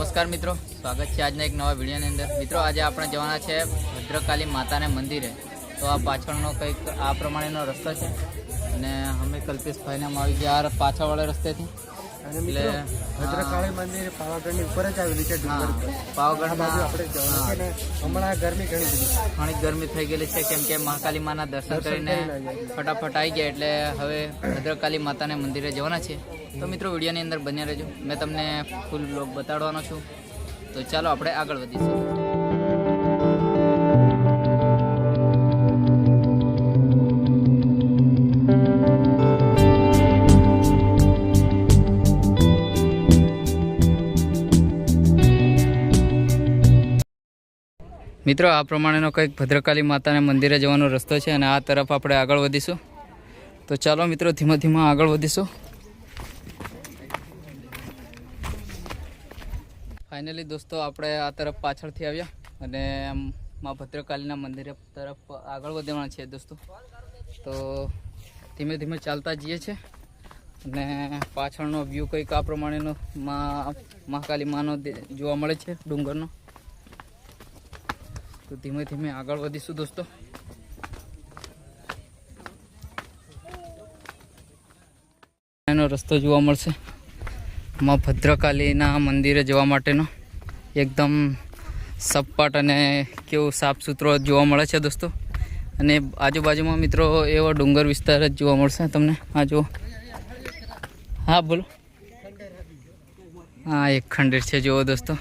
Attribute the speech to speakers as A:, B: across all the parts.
A: नमस्कार मित्रों, स्वागत है आज एक नवा वीडियो अंदर। मित्रों आज आपणे जवाना छे भद्रकाली माता ने मंदिरे। तो आ पाछळनो कंईक आ प्रमाणेनो रस्तो छे अने अमे कल्पेश भाई ने आवी गया पाछळवाळा रस्तेथी। એટલે
B: ભદ્રકાળી મંદિર પાવાગઢની ઉપર જ આવેલું છે ડુંગર પર।
A: પાવાગઢમાં
B: આપણે જવાનું છે ને હમણાં ગરમી ઘણી
A: ગરમી થઈ ગયેલી છે કેમ કે મહાકાલી માના દર્શન કરીને ફટાફટ આવી ગયા એટલે હવે ભદ્રકાલી માતાને મંદિરે જવાના છે। તો મિત્રો વિડીયોની અંદર બન્યા રહેજો, મેં તમને ફૂલ બ્લોગ બતાડવાનો છું। તો ચાલો આપણે આગળ વધીશું। मित्रों आ प्रमाणेनो कंईक भद्रकाली माता मंदिरे जवानो रस्तो है और आ तरफ आपणे आगळ वधीशुं। तो चलो मित्रों धीमे धीमे आगळ वधीशुं। फाइनली दोस्तों आपणे आ तरफ पाछळथी आव्या अने मां भद्रकालीना मंदिरे तरफ आगळ वधवाना छे दोस्तों। तो धीमे धीमे चालता जीए छे अने पाछळनो व्यू कंईक आ प्रमाणेनो महाकाली मानो जोवा मळे छे डुंगरनो। तो धीमे धीमे आगळ वधीशुं दोस्तों। एनो रस्तो जोवा मळशे मां भद्रकालीना मंदिरे जवा माटेनो एकदम सपाट अने केवो साफ सुथरो जोवा मळे छे दोस्तों। अने आजुबाजुमां मित्रों एवो डुंगर विस्तार ज जोवा मळशे तमने। आ जो हाँ बोलो। हाँ एक खंडेर छे जो दोस्तों।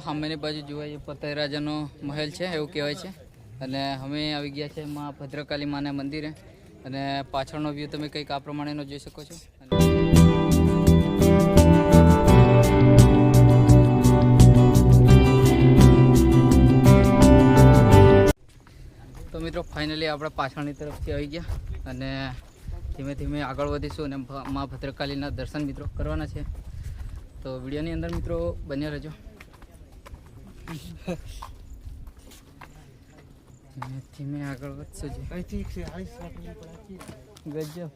A: हमें बाजू जुए पतई राजानो महल है एवं कहवाय छे। अने हमें आई गया है मां भद्रकाली माने मंदिरे अने पाछळनो व्यू तमे कंईक आ प्रमाणेनो जोई शको छो। तो मित्रों फाइनली आपणे पाछळनी तरफथी आई गया अने धीमे धीमे आगळ वधीशुं अने मां भद्रकालीना दर्शन मित्रों करवाना छे। तो विडियोनी अंदर मित्रों बन्या रहेजो। धीमे आगळ वधशुं गजब।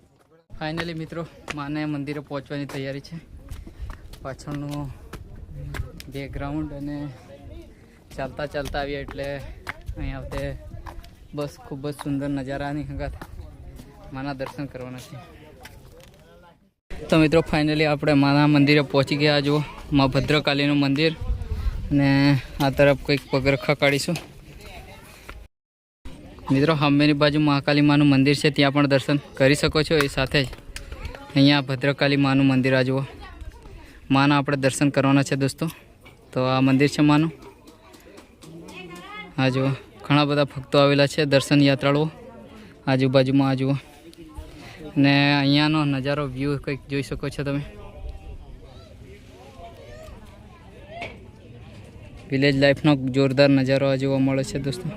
A: फाइनली मित्रों माने मंदिरे पहोंचवानी तैयारी है। पाछळनो बेकग्राउंड अने चालता चालता आवीए एटले अहीं आवते बस खूब ज सुंदर नजारानी हंगाथ माना दर्शन करवाना छे। तो मित्रों फाइनली आपणे माना मंदिरे पहोंची गया। जो मां भद्रकालीनुं मंदिर ने आ तरफ कंईक पगरखा काढीशुं। मित्रों हमेनी बाजू महाकाली मानु मंदिर है, त्यां पण दर्शन करी शको छो। ए साथे ज अहींया भद्रकाली मानु मंदिर आ जुओ माना आपणे दर्शन करवाना छे दोस्तों। तो आ मंदिर है मानु। आ जुओ घणा बधा भक्तो आवेला छे, दर्शन यात्राळुओ आजुबाजुमां आ जुओ। ने अहींयानो नजारो व्यू कंईक जोई शको छो तमे। विलेज लाइफ नो जोरदार नजारो जोवा मळे छे दोस्तों।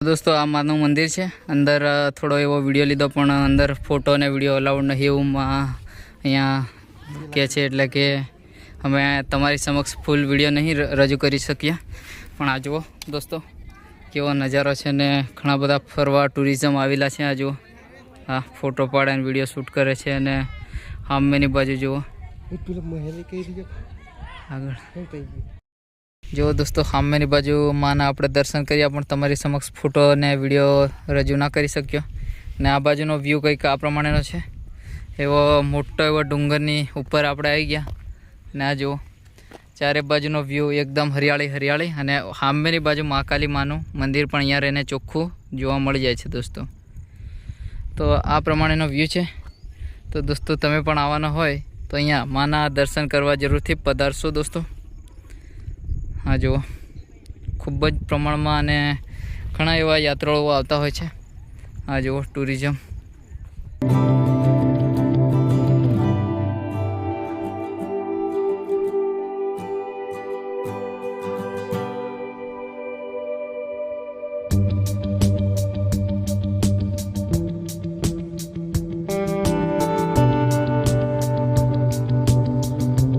A: दोस्तों आ मानु मंदिर है। अंदर थोड़ो एवो विडियो लीधो पण अंदर फोटो ने विडियो अलाउड नहीं एवं अहींया कहे छे एटले के अमे तमारी समक्ष फूल विडियो नहीं रजू करी शक्या। पण आ जुओ दोस्तों केवो नजारो छे ने घणा बधा फरवा टूरिज्म आवेला छे। आ जुओ आ फोटो पाड़े विडियो शूट करे छे अने सामेनी बाजू जुओ आगळ जो दोस्तों सामेनी बाजू माना आपणे दर्शन कर्या पण तमारी समक्ष फोटो ने विडियो रजू ना करी शक्यो। ने आ बाजूनो व्यू कंईक आ प्रमाणेनो छे। एवो मोटो एवो डुंगरनी उपर आपणे आई गया ने आ जुओ चारे बाजूनो व्यू एकदम हरियाળી हरियाળી અને સામેની બાજુ મહાકાલી માનું મંદિર પણ અહીંયા રહીને ચોખ્ખું જોવા મળી જાય છે દોસ્તો। તો આ પ્રમાણેનો વ્યૂ છે. તો દોસ્તો તમે પણ આવવાના હોય તો અહીંયા માના દર્શન કરવા જરૂરથી પધારશો દોસ્તો. હા જુઓ, ખૂબ જ પ્રમાણમાં અને ઘણા એવા યાત્રાળુઓ આવતા હોય છે. આ જુઓ ટુરિઝમ.